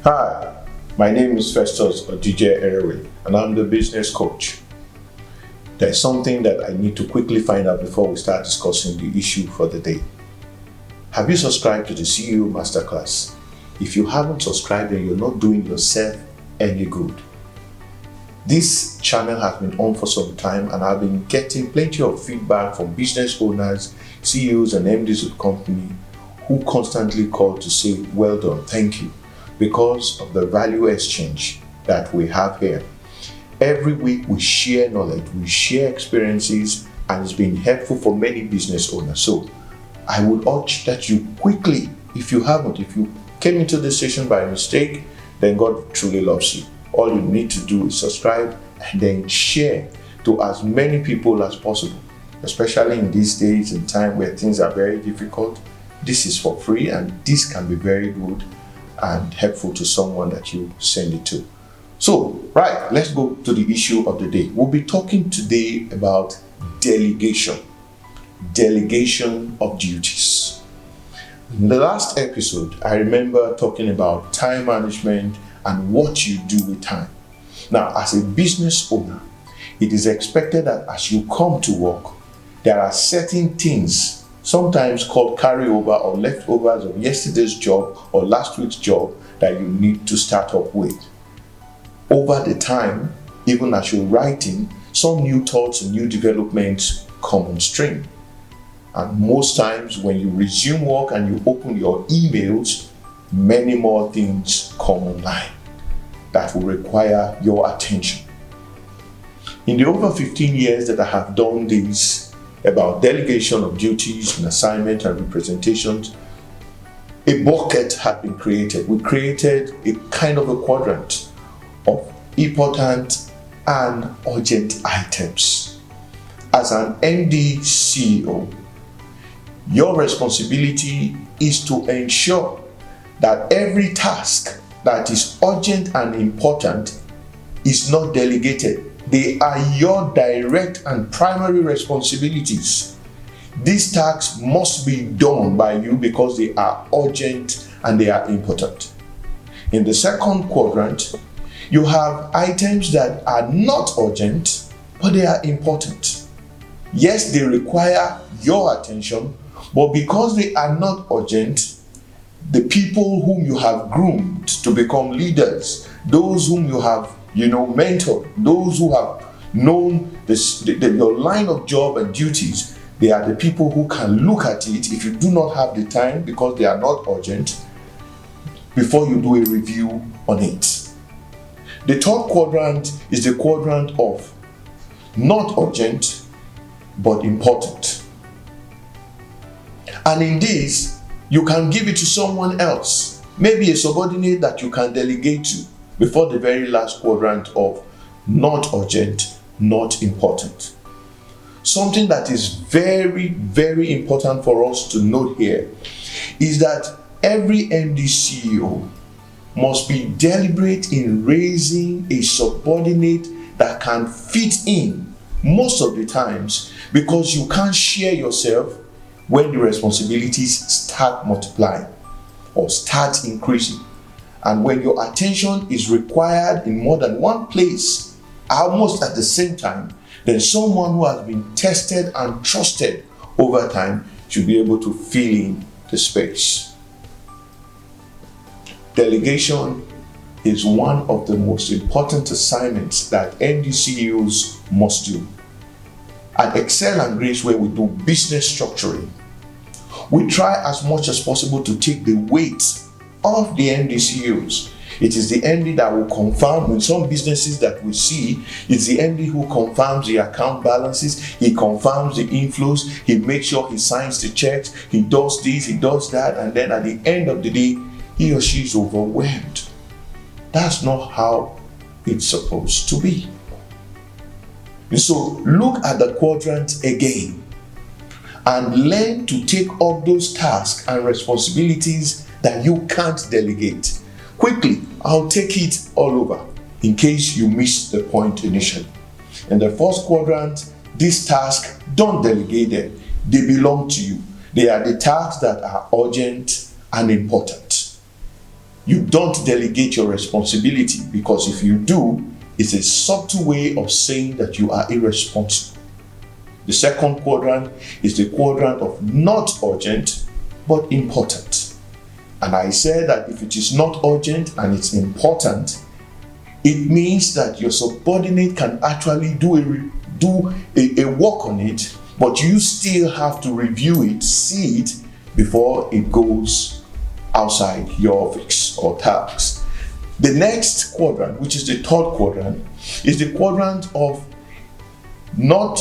Hi, my name is Festus Odije Erewe, and I'm the business coach. There's something that I need to quickly find out before we start discussing the issue for the day. Have you subscribed to the CEO Masterclass? If you haven't subscribed, then you're not doing yourself any good. This channel has been on for some time, and I've been getting plenty of feedback from business owners, CEOs, and MDs of the company who constantly call to say, well done, thank you, because of the value exchange that we have here. Every week we share knowledge, we share experiences, and it's been helpful for many business owners. So I would urge that you quickly, if you came into this session by mistake, then God truly loves you. All you need to do is subscribe and then share to as many people as possible, especially in these days and time where things are very difficult. This is for free, and this can be very good and helpful to someone that you send it to. So, right, let's go to the issue of the day. We'll be talking today about delegation of duties. In the last episode, I remember talking about time management and what you do with time. Now, as a business owner, it is expected that as you come to work, there are certain things, sometimes called carryover or leftovers of yesterday's job or last week's job, that you need to start up with. Over the time, even as you're writing, some new thoughts and new developments come on stream. And most times when you resume work and you open your emails, many more things come online that will require your attention. In the over 15 years that I have done this about delegation of duties and assignment and representations, a bucket had been created. We created a kind of a quadrant of important and urgent items. As an MD CEO, your responsibility is to ensure that every task that is urgent and important is not delegated. They are your direct and primary responsibilities. These tasks must be done by you because they are urgent and they are important. In the second quadrant, you have items that are not urgent, but they are important. Yes, they require your attention, but because they are not urgent, the people whom you have groomed to become leaders, those whom you have, mentored, those who have known your line of job and duties, they are the people who can look at it if you do not have the time because they are not urgent before you do a review on it. The third quadrant is the quadrant of not urgent but important. And in this, you can give it to someone else, maybe a subordinate that you can delegate to, before the very last quadrant of not urgent, not important. Something that is very, very important for us to note here is that every MD CEO must be deliberate in raising a subordinate that can fit in most of the times, because you can't share yourself when the responsibilities start multiplying or start increasing. And when your attention is required in more than one place, almost at the same time, then someone who has been tested and trusted over time should be able to fill in the space. Delegation is one of the most important assignments that MD CEOs must do. At Excel and Grace, where we do business structuring, we try as much as possible to take the weight of the MD CEOs. It is the MD that will confirm. In some businesses that we see, it's the MD who confirms the account balances, he confirms the inflows, he makes sure he signs the checks, he does this, he does that, and then at the end of the day, he or she is overwhelmed. That's not how it's supposed to be. And so look at the quadrant again and learn to take up those tasks and responsibilities that you can't delegate. Quickly, I'll take it all over in case you missed the point initially. In the first quadrant, these tasks, don't delegate them. They belong to you. They are the tasks that are urgent and important. you don't delegate your responsibility, because if you do, it's a subtle way of saying that you are irresponsible. The second quadrant is the quadrant of not urgent but important. And I said that if it is not urgent and it's important, it means that your subordinate can actually do a work on it, but you still have to review it, see it before it goes outside your office or task. The next quadrant, which is the third quadrant, is the quadrant of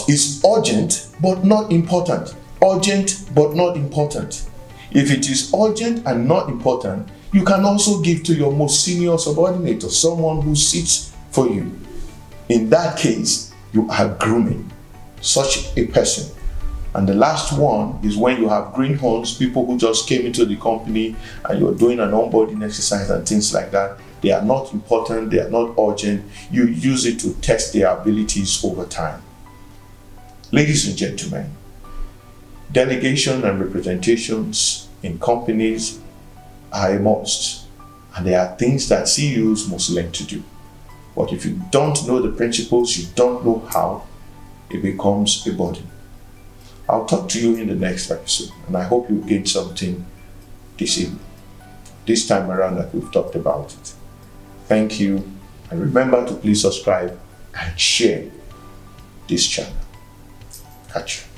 is urgent but not important. Urgent but not important. If it is urgent and not important, you can also give to your most senior subordinate or someone who sits for you. In that case, you are grooming such a person. And the last one is when you have greenhorns, people who just came into the company and you're doing an onboarding exercise and things like that. They are not important, they are not urgent. You use it to test their abilities over time. Ladies and gentlemen, delegation and representations in companies are a must, and there are things that CEOs must learn to do. But if you don't know the principles, you don't know how, it becomes a burden. I'll talk to you in the next episode, and I hope you gain something this evening, this time around that we've talked about it. Thank you, and remember to please subscribe and share this channel. Catch you.